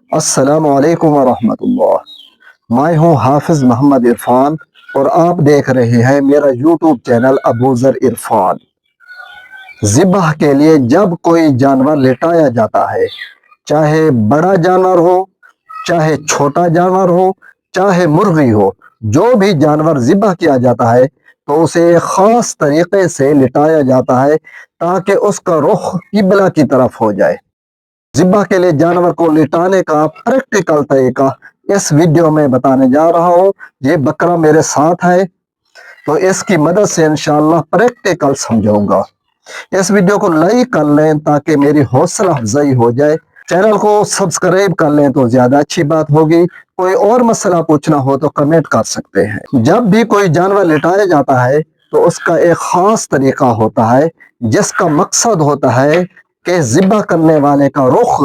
السلام علیکم ورحمۃ اللہ۔ میں ہوں حافظ محمد عرفان اور آپ دیکھ رہے ہیں میرا یوٹیوب چینل ابوذر عرفان۔ ذبح کے لیے جب کوئی جانور لٹایا جاتا ہے، چاہے بڑا جانور ہو، چاہے چھوٹا جانور ہو، چاہے مرغی ہو، جو بھی جانور ذبح کیا جاتا ہے تو اسے ایک خاص طریقے سے لٹایا جاتا ہے تاکہ اس کا رخ قبلہ کی طرف ہو جائے۔ ذبح کے لیے جانور کو لٹانے کا پریکٹیکل طریقہ اس ویڈیو میں بتانے جا رہا ہوں۔ یہ بکرا میرے ساتھ ہے تو اس کی مدد سے انشاءاللہ پریکٹیکل سمجھاؤں گا۔ اس ویڈیو کو لائک کر لیں تاکہ میری حوصلہ افزائی ہو جائے۔ چینل کو سبسکرائب کر لیں تو زیادہ اچھی بات ہوگی۔ کوئی اور مسئلہ پوچھنا ہو تو کمنٹ کر سکتے ہیں۔ جب بھی کوئی جانور لٹایا جاتا ہے تو اس کا ایک خاص طریقہ ہوتا ہے جس کا مقصد ہوتا ہے کہ ذبح کرنے والے کا رخ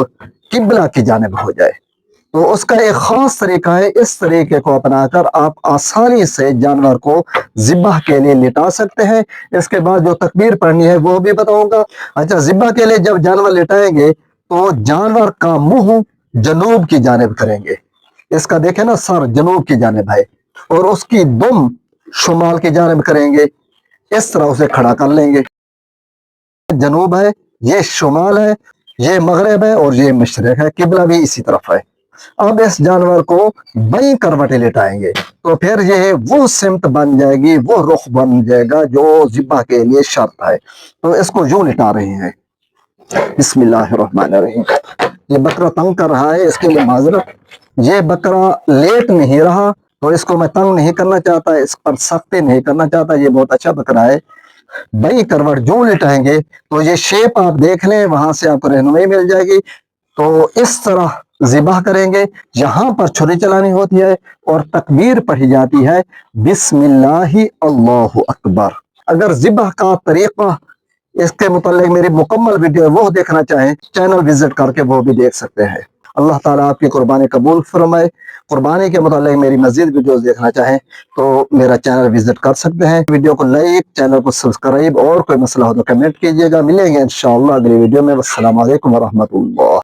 قبلہ کی جانب ہو جائے۔ تو اس کا ایک خاص طریقہ ہے۔ اس طریقے کو اپنا کر آپ آسانی سے جانور کو ذبح کے لیے لٹا سکتے ہیں۔ اس کے بعد جو تکبیر پڑھنی ہے وہ بھی بتاؤں گا۔ اچھا، ذبح کے لیے جب جانور لٹائیں گے تو جانور کا منہ جنوب کی جانب کریں گے۔ اس کا دیکھیں نا، سر جنوب کی جانب ہے اور اس کی دم شمال کی جانب کریں گے۔ اس طرح اسے کھڑا کر لیں گے۔ جنوب ہے، یہ شمال ہے، یہ مغرب ہے اور یہ مشرق ہے، قبلہ بھی اسی طرف ہے۔ اب اس جانور کو بائیں کروٹیں لٹائیں گے تو پھر یہ وہ سمت بن جائے گی، وہ رخ بن جائے گا جو ذبح کے لیے شرط ہے۔ تو اس کو یوں لٹا رہے ہیں۔ بسم اللہ الرحمن الرحیم۔ یہ بکرا تنگ کر رہا ہے، اس کے لیے معذرت۔ یہ بکرا لیٹ نہیں رہا تو اس کو میں تنگ نہیں کرنا چاہتا، اس پر سختی نہیں کرنا چاہتا۔ یہ بہت اچھا بکرا ہے۔ بائیں کروٹ جو لٹائیں گے تو یہ شیپ آپ دیکھ لیں، وہاں سے آپ کو رہنمائی مل جائے گی۔ تو اس طرح ذبح کریں گے۔ یہاں پر چھری چلانی ہوتی ہے اور تکبیر پڑھی جاتی ہے، بسم اللہ اللہ اکبر۔ اگر ذبح کا طریقہ اس کے متعلق میری مکمل ویڈیو وہ دیکھنا چاہیں، چینل وزٹ کر کے وہ بھی دیکھ سکتے ہیں۔ اللہ تعالیٰ آپ کی قربانی قبول فرمائے۔ قربانی کے متعلق میری مزید ویڈیوز دیکھنا چاہیں تو میرا چینل وزٹ کر سکتے ہیں۔ ویڈیو کو لائک، چینل کو سبسکرائب، اور کوئی مسئلہ ہو تو کمنٹ کیجیے گا۔ ملیں گے انشاءاللہ اگلی ویڈیو میں۔ والسلام علیکم ورحمۃ اللہ۔